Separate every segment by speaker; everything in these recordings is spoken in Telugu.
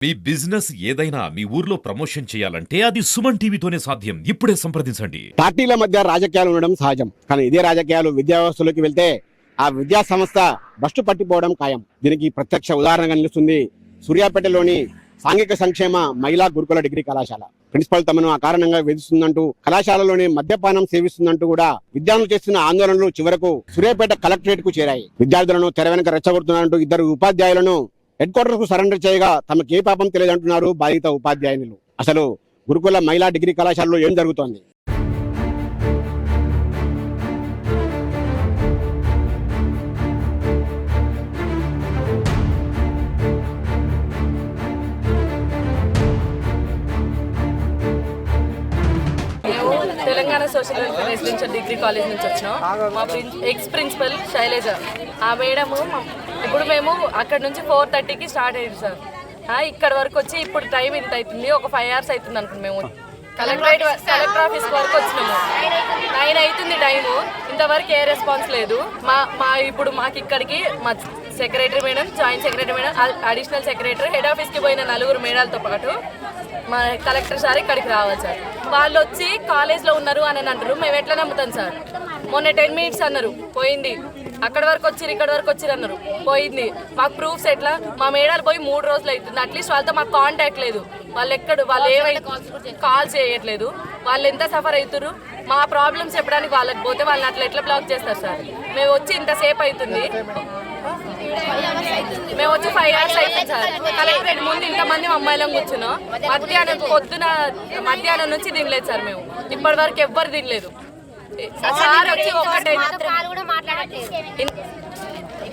Speaker 1: మీ బిజినెస్ ఏదైనా మీ ఊర్లో ప్రమోషన్ చేయాలంటే అది సుమన్ టీవీతోనే సాధ్యం. ఇప్పుడే సంప్రదించండి.
Speaker 2: పార్టీల మధ్య రాజకీయాలు ఉండడం సహజం. కానీ ఇదే రాజకీయాలు విద్యా వ్యవస్థలోకి వెళ్తే ఆ విద్యా సంస్థ భ్రష్టు పట్టిపోవడం ఖాయం. దీనికి ప్రత్యక్ష ఉదాహరణగా నిలుస్తుంది సూర్యాపేటలోని సాంఘిక సంక్షేమ మహిళా గురుకుల డిగ్రీ కళాశాల. ప్రిన్సిపల్ తమను ఆ కారణంగా వేధిస్తుందంటూ, కళాశాలలోనే మద్యపానం సేవిస్తుందంటూ కూడా విద్యార్థులు చేస్తున్న ఆందోళనలు చివరకు సూర్యాపేట కలెక్టరేట్ కు చేరాయి. విద్యార్థులను తెర వెనుక రెచ్చగొడుతున్నారంటూ ఇద్దరు ఉపాధ్యాయులను హెడ్ క్వార్టర్స్ కు సరెండర్ చేయగా తమకు ఏ పాపం తెలియదంటున్నారు బాధిత ఉపాధ్యాయునులు. అసలు గురుకుల మహిళా డిగ్రీ కళాశాలలో ఏం జరుగుతోంది?
Speaker 3: Telangana social welfare residential degree college నుంచి వచ్చినాం. మా ఎక్స్ ప్రిన్సిపల్ శైలేజ ఆ మేడము ఇప్పుడు మేము అక్కడ నుంచి 4:30కి స్టార్ట్ అయ్యింది సార్. ఇక్కడ వరకు వచ్చి ఇప్పుడు టైం ఇంత అవుతుంది, ఒక 5 hours అవుతుంది అనుకుంటు. మేము కలెక్టర్ ఆఫీస్ వరకు వచ్చినాము. 9 అవుతుంది టైము, ఇంతవరకు ఏ రెస్పాన్స్ లేదు. ఇప్పుడు మాకు ఇక్కడికి మా secretary madam, joint secretary madam, additional secretary, head ఆఫీస్కి పోయిన 4 మేడాలతో పాటు మా కలెక్టర్ సార్ ఇక్కడికి రావాలి సార్. వాళ్ళు వచ్చి కాలేజ్లో ఉన్నారు అని అంటారు. మేము ఎట్లా నమ్ముతాం సార్? మొన్న 10 minutes అన్నారు, పోయింది. అక్కడి వరకు వచ్చిరు, ఇక్కడి వరకు వచ్చిరు అన్నారు, పోయింది. మాకు ప్రూఫ్స్ ఎట్లా? మా మేడాలు పోయి 3 రోజులు అవుతుంది. అట్లీస్ట్ వాళ్ళతో మాకు కాంటాక్ట్ లేదు. వాళ్ళు ఏమైనా కాల్స్ చేయట్లేదు. వాళ్ళు ఎంత సఫర్ అవుతారు? మా ప్రాబ్లమ్స్ చెప్పడానికి వాళ్ళకి పోతే వాళ్ళని అట్లా ఎట్లా బ్లాక్ చేస్తారు సార్? మేము వచ్చి ఇంతసేపు అవుతుంది, మేము వచ్చి 5 hours అవుతుంది సార్. కలెక్టరేట్ ముందు ఇంతమంది అమ్మాయిలం కూర్చున్నాం. మధ్యాహ్నం నుంచి తినలేదు సార్. మేము ఇప్పటి వరకు ఎవ్వరు తినలేదు సార్. వచ్చి ఒకటే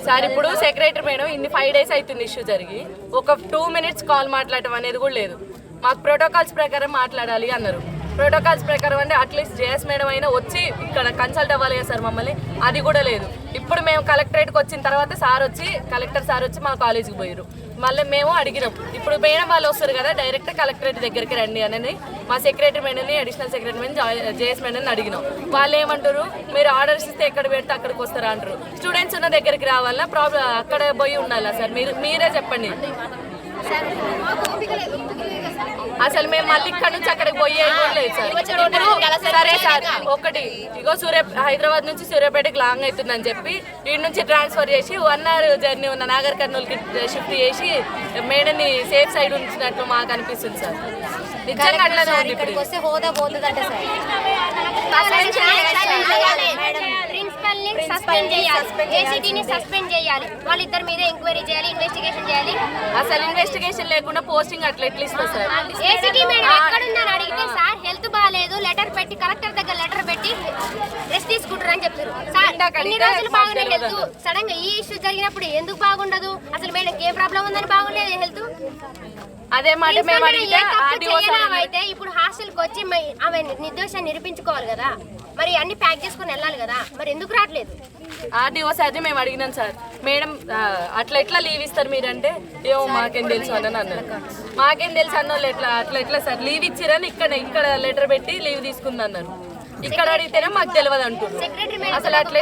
Speaker 3: సార్, ఇప్పుడు సెక్రటరీ మేడం ఇన్ని 5 days అవుతుంది ఇష్యూ జరిగి, ఒక 2 minutes కాల్ మాట్లాడటం అనేది కూడా లేదు. మాకు ప్రోటోకాల్స్ ప్రకారం మాట్లాడాలి అన్నారు. ప్రోటోకాల్స్ ప్రకారం అంటే అట్లీస్ట్ జేఎస్ మేడం అయినా వచ్చి ఇక్కడ కన్సల్ట్ అవ్వాలి కదా సార్ మమ్మల్ని, అది కూడా లేదు. ఇప్పుడు మేము కలెక్టరేట్కి వచ్చిన తర్వాత కలెక్టర్ సార్ వచ్చి మా కాలేజీకి పోయారు. మళ్ళీ మేము అడిగినాం, ఇప్పుడు మేడం వాళ్ళు వస్తారు కదా డైరెక్ట్ కలెక్టరేట్ దగ్గరికి రండి అని మా సెక్రటరీ మేడంని, అడిషనల్ సెక్రటరీ మేడం, జేఎస్ మేడంని అడిగినాం. వాళ్ళు ఏమంటారు, మీరు ఆర్డర్స్ ఇస్తే ఎక్కడ పెడితే అక్కడికి వస్తారా అంటారు. స్టూడెంట్స్ ఉన్న దగ్గరికి రావాలా, ప్రాబ్లం అక్కడ పోయి ఉండాలా సార్? మీరే చెప్పండి. అసలు మేము మళ్ళీ ఇక్కడ నుంచి అక్కడికి పోయేది లేదు సార్. సరే సార్, ఒకటి ఇగో హైదరాబాద్ నుంచి సూర్యాపేటకి లాంగ్ అవుతుందని చెప్పి వీడి నుంచి ట్రాన్స్ఫర్ చేసి 1 hour జర్నీ ఉన్న నాగర్ కర్నూలుకి షిఫ్ట్ చేసి మేడని సేఫ్ సైడ్ ఉంచినట్లు మాకు అనిపిస్తుంది సార్. నిజంగా అట్లానే ఉంది. ఇప్పుడు
Speaker 4: సస్పెండ్ చేయాలి, వాళ్ళిద్దరి మీద ఎంక్వైరీ చేయాలి, ఇన్వెస్టిగేషన్ చేయాలి.
Speaker 3: అసలు ఇన్వెస్టిగేషన్ లేకుండా పోస్టింగ్ అట్లా ఎట్లా ఇస్తారు సార్?
Speaker 4: ఏసీటీ మేడం ఎక్కడుందని అడిగితే సార్ హెల్త్ బాగాలేదు, లెటర్ పెట్టి కలెక్టర్ దగ్గర లెటర్ పెట్టి రెస్ట్ తీసుకుంటారు అని చెప్తారు. సార్ ఇన్ని రోజులు బాగానే హెల్త్, సడన్ గా ఈ ఇష్యూ జరిగినప్పుడు ఎందుకు బాగుండదు? అసలు మేడం ఏ ప్రాబ్లం ఉందని బాగుండేది హెల్త్?
Speaker 3: అదే మాట మేము
Speaker 4: అయితే ఇప్పుడు హాస్టల్కి వచ్చి ఆమె నిర్దోషాన్ని నిరూపించుకోవాలి కదా, మరి అన్ని ప్యాక్ చేసుకుని వెళ్ళాలి కదా, మరి ఎందుకు రావట్లేదు?
Speaker 3: ఆర్డీఓ సార్ని మేము అడిగినాం సార్. మేడం అట్లా ఎట్లా లీవ్ ఇస్తారు మీరంటే, ఏమో మాకేం తెలుసు అని అన్నారు. మాకేం తెలుసు అన్నోళ్ళు అట్లా ఎట్లా సార్ లీవ్ ఇచ్చిరని ఇక్కడ లెటర్ పెట్టి లీవ్ తీసుకుంది అన్నారు. ఇక్కడ అడిగితేనే మాకు తెలియదు అంటున్నారు. అసలు అట్లా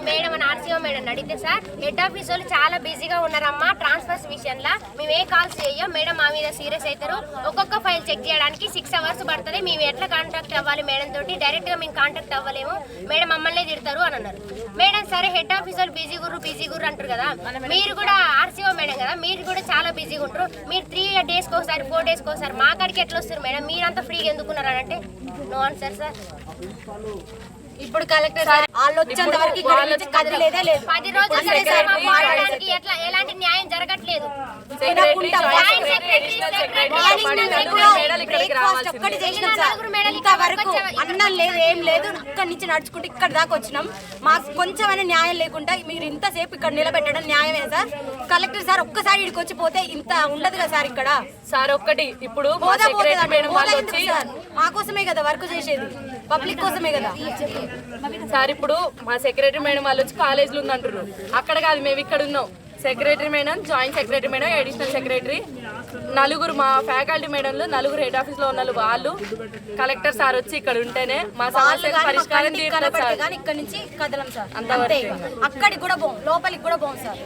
Speaker 4: మేడం అని ఆర్సీఓ మేడం అడిగితే సార్ హెడ్ ఆఫీస్ వాళ్ళు చాలా బిజీగా ఉన్నారమ్మా ట్రాన్స్ఫర్స్ విషయంలో, మేము ఏ కాల్స్ చేయం మేడం, మా మీద సీరియస్ అవుతారు, ఒక్కొక్క ఫైల్ చెక్ చేయడానికి 6 hours పడుతుంది, మేము ఎట్లా కాంటాక్ట్ అవ్వాలి మేడం తోటి, డైరెక్ట్ గా మేము కాంటాక్ట్ అవ్వలేము మేడం, మమ్మల్ని తిడతారు అని అన్నారు. మేడం సరే హెడ్ ఆఫీస్ వాళ్ళు బిజీ గుర్రు అంటారు కదా, మీరు కూడా ఆర్సీఓ మేడం కదా, మీరు కూడా చాలా బిజీగా ఉంటారు, మీరు 3 daysకి ఒకసారి 4 daysకి ఒకసారి మా కాడికి ఎట్లా వస్తారు మేడం, మీరంతా ఫ్రీగా ఎందుకున్నారు అని అంటే నో ఆన్సర్ సార్.
Speaker 5: ఇప్పుడు కలెక్టర్ సార్ వాళ్ళు వచ్చేంత వరకు కదలేదే లేదు.
Speaker 4: 10 రోజులు మాట్లాడడానికి ఎలాంటి న్యాయం జరగట్లేదు.
Speaker 5: అన్నం లేదు, ఏం లేదు, అక్కడి నుంచి నడుచుకుంటూ ఇక్కడ దాకా వచ్చినాం. మాకు కొంచెమైనా న్యాయం లేకుండా మీరు ఇంతసేపు ఇక్కడ నిలబెట్టడం న్యాయమే సార్? కలెక్టర్ సార్ ఒక్కసారి ఇక్కడికి వచ్చి పోతే ఇంత ఉండదు కదా సార్ ఇక్కడ.
Speaker 3: సార్ ఒక్కటి ఇప్పుడు
Speaker 5: మా కోసమే కదా వర్క్ చేసేది, పబ్లిక్ కోసమే కదా
Speaker 3: సార్. ఇప్పుడు మా సెక్రటరీ మేడం వాళ్ళు వచ్చి కాలేజీలో ఉందంటారు, అక్కడ కాదు మేము ఇక్కడ ఉన్నాం. Secretary madam, joint secretary madam, additional secretary, 4 మా ఫ్యాకల్టీ మేడంలు, 4 హెడ్ ఆఫీస్ లో ఉన్న వాళ్ళు, కలెక్టర్ సార్ వచ్చి ఇక్కడ ఉంటేనే మా సమస్యకు పరిష్కారం తీరుతుంది సార్.
Speaker 5: ఇక్కడ నుంచి కదలం సార్, అంతే. అక్కడికి కూడా పోం, లోపలికి కూడా పోం సార్.